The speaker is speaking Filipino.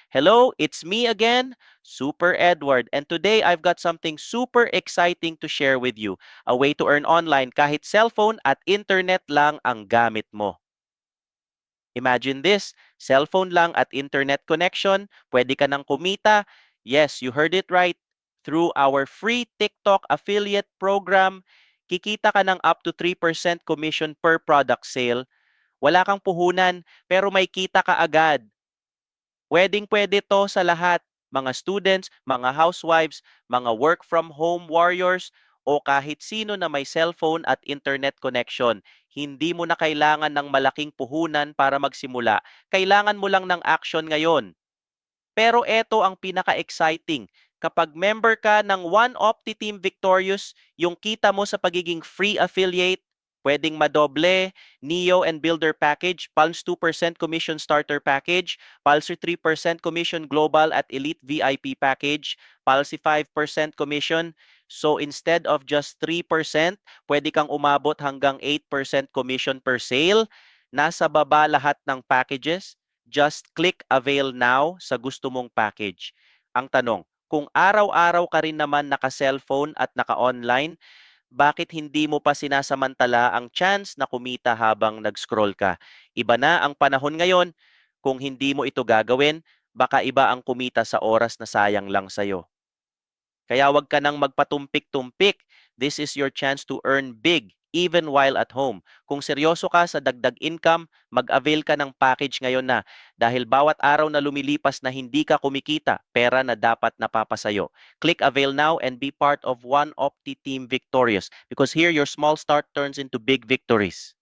Hello, it's me again, Super Edward, and today I've got something super exciting to share with you. A way to earn online kahit cellphone at internet lang ang gamit mo. Imagine this, cellphone lang at internet connection, pwede ka nang kumita. Yes, you heard it right. Through our free TikTok affiliate program, kikita ka ng up to 3% commission per product sale. Wala kang puhunan, pero may kita ka agad. Pwedeng-pwede to sa lahat, mga students, mga housewives, mga work from home warriors, o kahit sino na may cellphone at internet connection. Hindi mo na kailangan ng malaking puhunan para magsimula. Kailangan mo lang ng action ngayon. Pero eto ang pinaka-exciting. Kapag member ka ng One Opti Team Victorious, yung kita mo sa pagiging free affiliate, pwedeng madoble, Neo and Builder Package, Palms 2% Commission Starter Package, Palsy 3% Commission Global at Elite VIP Package, Palsy 5% Commission. So instead of just 3%, pwede kang umabot hanggang 8% commission per sale. Nasa baba lahat ng packages. Just click avail now sa gusto mong package. Ang tanong, kung araw-araw ka rin naman naka-cellphone at naka-online, bakit hindi mo pa sinasamantala ang chance na kumita habang nag-scroll ka? Iba na ang panahon ngayon. Kung hindi mo ito gagawin, baka iba ang kumita sa oras na sayang lang sa'yo. Kaya wag ka nang magpatumpik-tumpik. This is your chance to earn big even while at home. Kung seryoso ka sa dagdag income, mag-avail ka ng package ngayon na dahil bawat araw na lumilipas na hindi ka kumikita, pera na dapat napapasayo. Click avail now and be part of One Opti Team Victorious because here your small start turns into big victories.